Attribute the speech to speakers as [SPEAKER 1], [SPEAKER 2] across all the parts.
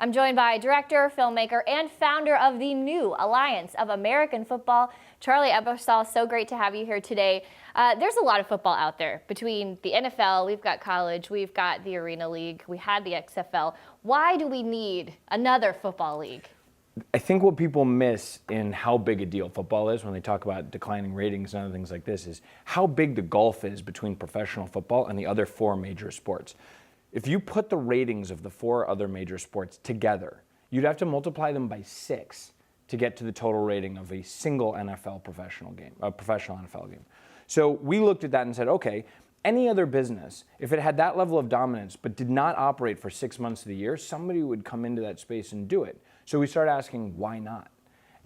[SPEAKER 1] I'm joined by director, filmmaker, and founder of the new Alliance of American Football, Charlie Ebersol. So great to have you here today. There's a lot of football out there. Between the NFL, we've got college, we've got the Arena League, we had the XFL. Why do we need another football league?
[SPEAKER 2] I think what people miss in how big a deal football is when they talk about declining ratings and other things like this is how big the gulf is between professional football and the other four major sports. If you put the ratings of the four other major sports together, you'd have to multiply them by 6 to get to the total rating of a single NFL professional game, a professional NFL game. So we looked at that and said, okay, any other business, if it had that level of dominance but did not operate for 6 months of the year, somebody would come into that space and do it. So we started asking, why not?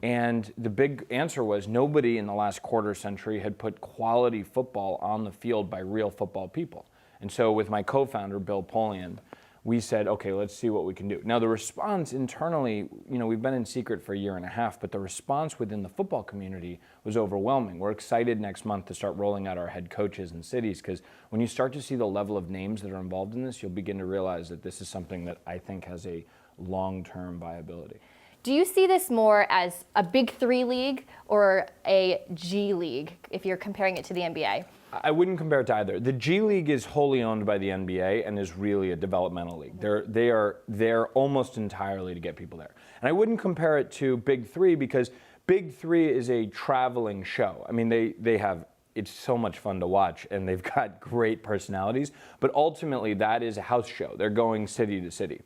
[SPEAKER 2] And the big answer was nobody in the last quarter century had put quality football on the field by real football people. And so with my co-founder, Bill Polian, we said, okay, let's see what we can do. Now the response internally, we've been in secret for a year and a half, but the response within the football community was overwhelming. We're excited next month to start rolling out our head coaches in cities, because when you start to see the level of names that are involved in this, you'll begin to realize that this is something that I think has a long-term viability.
[SPEAKER 1] Do you see this more as a Big Three league or a G League, if you're comparing it to the NBA?
[SPEAKER 2] I wouldn't compare it to either. The G League is wholly owned by the NBA and is really a developmental league. They're there almost entirely to get people there. And I wouldn't compare it to Big Three because Big Three is a traveling show. I mean, it's so much fun to watch and they've got great personalities, but ultimately that is a house show. They're going city to city.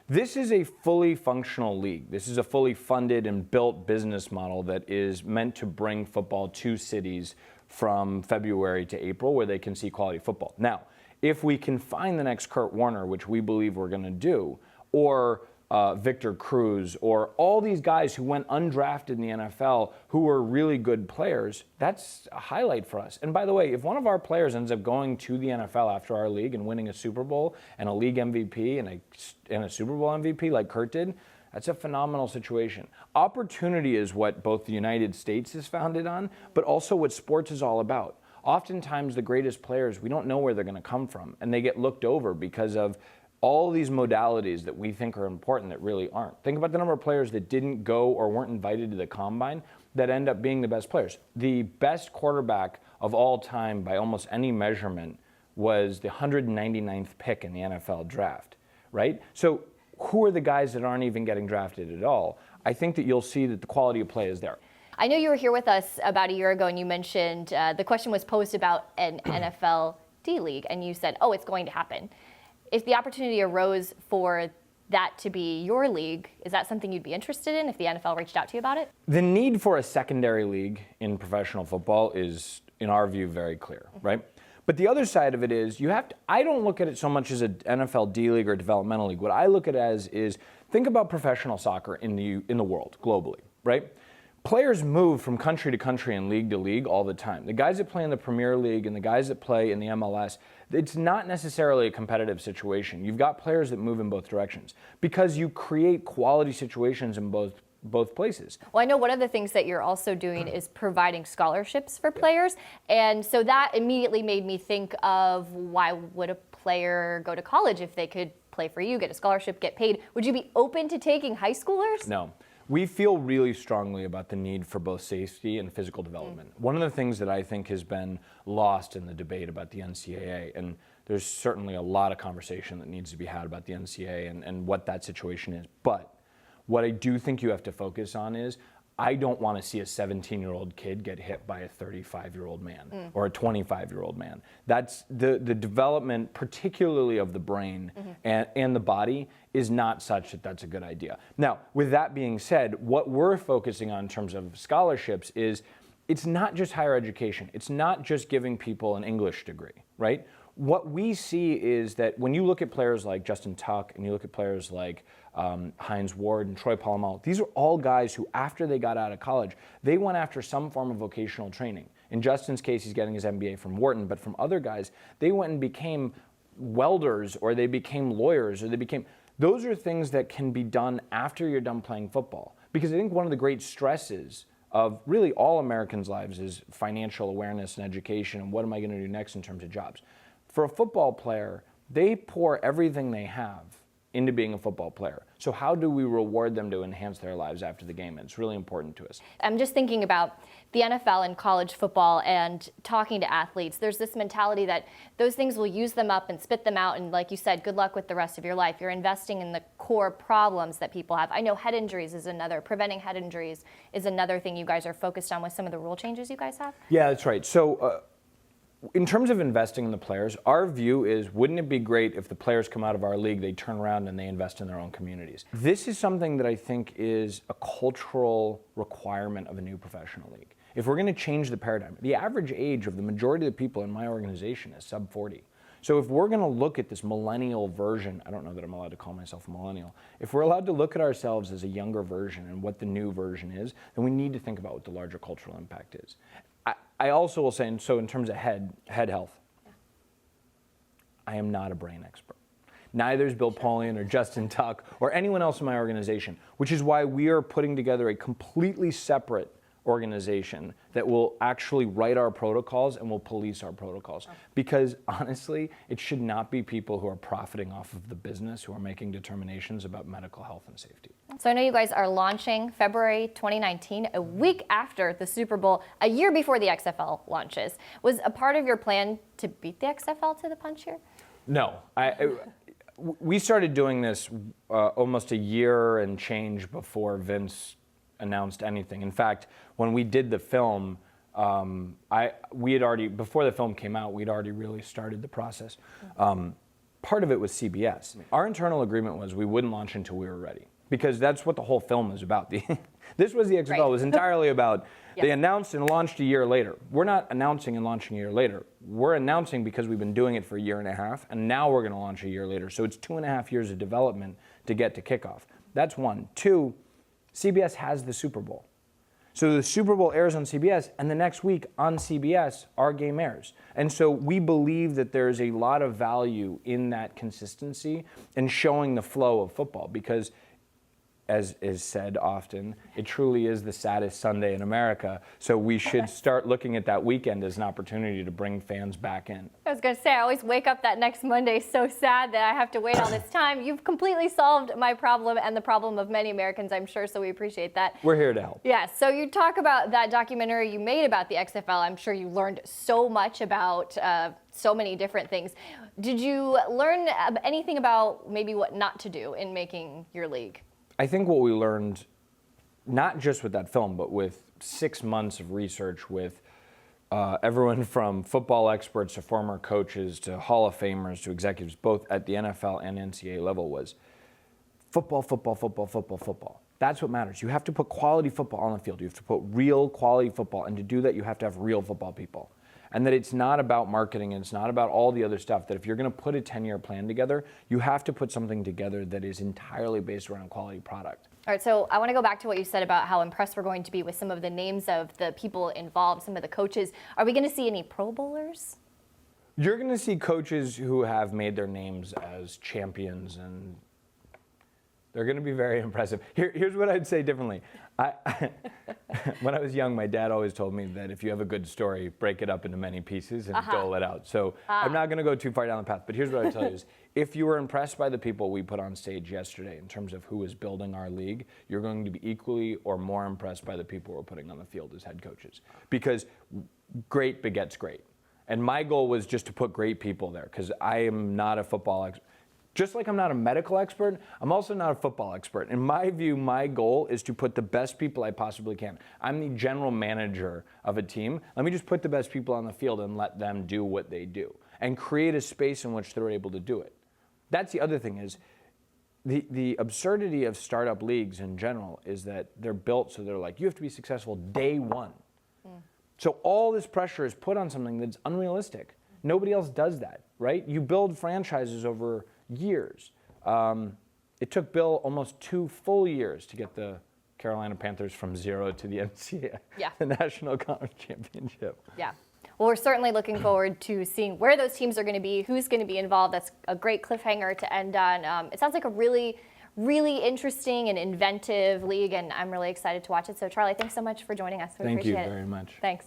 [SPEAKER 2] This is a fully functional league. This is a fully funded and built business model that is meant to bring football to cities from February to April where they can see quality football. Now, if we can find the next Kurt Warner, which we believe we're going to do, or Victor Cruz, or all these guys who went undrafted in the NFL who were really good players, that's a highlight for us. And by the way, if one of our players ends up going to the NFL after our league and winning a Super Bowl and a league MVP and a Super Bowl MVP like Kurt did, that's a phenomenal situation. Opportunity is what both the United States is founded on, but also what sports is all about. Oftentimes the greatest players, we don't know where they're going to come from, and they get looked over because of all these modalities that we think are important that really aren't. Think about the number of players that didn't go or weren't invited to the combine that end up being the best players. The best quarterback of all time by almost any measurement was the 199th pick in the NFL draft, right? So who are the guys that aren't even getting drafted at all? I think that you'll see that the quality of play is there.
[SPEAKER 1] I know you were here with us about a year ago and you mentioned the question was posed about an NFL D League and you said, oh, it's going to happen. If the opportunity arose for that to be your league, is that something you'd be interested in if the NFL reached out to you about it?
[SPEAKER 2] The need for a secondary league in professional football is, in our view, very clear, right? But the other side of it is I don't look at it so much as an NFL D League or developmental league. What I look at it as is think about professional soccer in the world, globally, right? Players move from country to country and league to league all the time. The guys that play in the Premier League and the guys that play in the MLS, it's not necessarily a competitive situation. You've got players that move in both directions because you create quality situations in both places.
[SPEAKER 1] Well, I know one of the things that you're also doing is providing scholarships for players. And so that immediately made me think of why would a player go to college if they could play for you, get a scholarship, get paid? Would you be open to taking high schoolers?
[SPEAKER 2] No. We feel really strongly about the need for both safety and physical development. One of the things that I think has been lost in the debate about the NCAA, and there's certainly a lot of conversation that needs to be had about the NCAA and what that situation is, but what I do think you have to focus on is I don't want to see a 17-year-old kid get hit by a 35-year-old man or a 25-year-old man. That's the development, particularly of the brain and the body, is not such that that's a good idea. Now, with that being said, what we're focusing on in terms of scholarships is it's not just higher education. It's not just giving people an English degree, right? What we see is that when you look at players like Justin Tuck and you look at players like Hines Ward and Troy Polamalu, these are all guys who, after they got out of college, they went after some form of vocational training. In Justin's case, he's getting his MBA from Wharton, but from other guys, they went and became welders or they became lawyers or those are things that can be done after you're done playing football. Because I think one of the great stresses of really all Americans' lives is financial awareness and education and what am I going to do next in terms of jobs. For a football player, they pour everything they have into being a football player. So how do we reward them to enhance their lives after the game? It's really important to us.
[SPEAKER 1] I'm just thinking about the NFL and college football and talking to athletes. There's this mentality that those things will use them up and spit them out. And like you said, good luck with the rest of your life. You're investing in the core problems that people have. I know head injuries is another, preventing head injuries is another thing you guys are focused on with some of the rule changes you guys have.
[SPEAKER 2] Yeah, that's right. So in terms of investing in the players, our view is, wouldn't it be great if the players come out of our league, they turn around and they invest in their own communities? This is something that I think is a cultural requirement of a new professional league. If we're going to change the paradigm, the average age of the majority of the people in my organization is sub 40. So if we're going to look at this millennial version, I don't know that I'm allowed to call myself a millennial, if we're allowed to look at ourselves as a younger version and what the new version is, then we need to think about what the larger cultural impact is. I also will say, and so in terms of head health, I am not a brain expert. Neither is Bill Polian or Justin Tuck or anyone else in my organization, which is why we are putting together a completely separate organization that will actually write our protocols and will police our protocols. Because honestly, it should not be people who are profiting off of the business who are making determinations about medical health and safety.
[SPEAKER 1] So I know you guys are launching February 2019, a week after the Super Bowl, a year before the XFL launches. Was a part of your plan to beat the XFL to the punch here?
[SPEAKER 2] No. We started doing this almost a year and change before Vince announced anything. In fact, when we did the film, we had already, before the film came out, we'd already really started the process. Part of it was CBS. Our internal agreement was we wouldn't launch until we were ready, because that's what the whole film is about. This was the XFL. Right. It was entirely about, they announced and launched a year later. We're not announcing and launching a year later. We're announcing because we've been doing it for a year and a half, and now we're going to launch a year later. So it's 2.5 years of development to get to kickoff. That's one. Two, CBS has the Super Bowl. So the Super Bowl airs on CBS, and the next week on CBS, our game airs. And so we believe that there's a lot of value in that consistency and showing the flow of football, because as is said often, it truly is the saddest Sunday in America. So we should start looking at that weekend as an opportunity to bring fans back in.
[SPEAKER 1] I was going to say, I always wake up that next Monday so sad that I have to wait all this time. You've completely solved my problem and the problem of many Americans, I'm sure, so we appreciate that.
[SPEAKER 2] We're here to help.
[SPEAKER 1] Yeah, so you talk about that documentary you made about the XFL. I'm sure you learned so much about so many different things. Did you learn anything about maybe what not to do in making your league?
[SPEAKER 2] I think what we learned, not just with that film, but with 6 months of research with everyone from football experts to former coaches to Hall of Famers to executives, both at the NFL and NCAA level, was football, football, football, football, football. That's what matters. You have to put quality football on the field. You have to put real quality football. And to do that, you have to have real football people. And that it's not about marketing and it's not about all the other stuff. That if you're going to put a 10-year plan together, you have to put something together that is entirely based around quality product.
[SPEAKER 1] All right, so I want to go back to what you said about how impressed we're going to be with some of the names of the people involved, some of the coaches. Are we going to see any Pro Bowlers?
[SPEAKER 2] You're going to see coaches who have made their names as champions, and they're going to be very impressive. Here's what I'd say differently. When I was young, my dad always told me that if you have a good story, break it up into many pieces and dole it out. So I'm not going to go too far down the path, but here's what I would tell you is, if you were impressed by the people we put on stage yesterday in terms of who is building our league, you're going to be equally or more impressed by the people we're putting on the field as head coaches. Because great begets great. And my goal was just to put great people there, because I am not a football expert. Just like I'm not a medical expert, I'm also not a football expert. In my view, my goal is to put the best people I possibly can. I'm the general manager of a team. Let me just put the best people on the field and let them do what they do and create a space in which they're able to do it. That's the other thing is, the absurdity of startup leagues in general is that they're built so they're like, you have to be successful day one. So all this pressure is put on something that's unrealistic. Nobody else does that, right? You build franchises over years. It took Bill almost 2 full years to get the Carolina Panthers from 0 to the NCAA, the National Conference Championship.
[SPEAKER 1] Yeah. Well, we're certainly looking forward to seeing where those teams are going to be, who's going to be involved. That's a great cliffhanger to end on. It sounds like a really, really interesting and inventive league, and I'm really excited to watch it. So, Charlie, thanks so much for joining us. We appreciate it.
[SPEAKER 2] Thank you very much.
[SPEAKER 1] Thanks.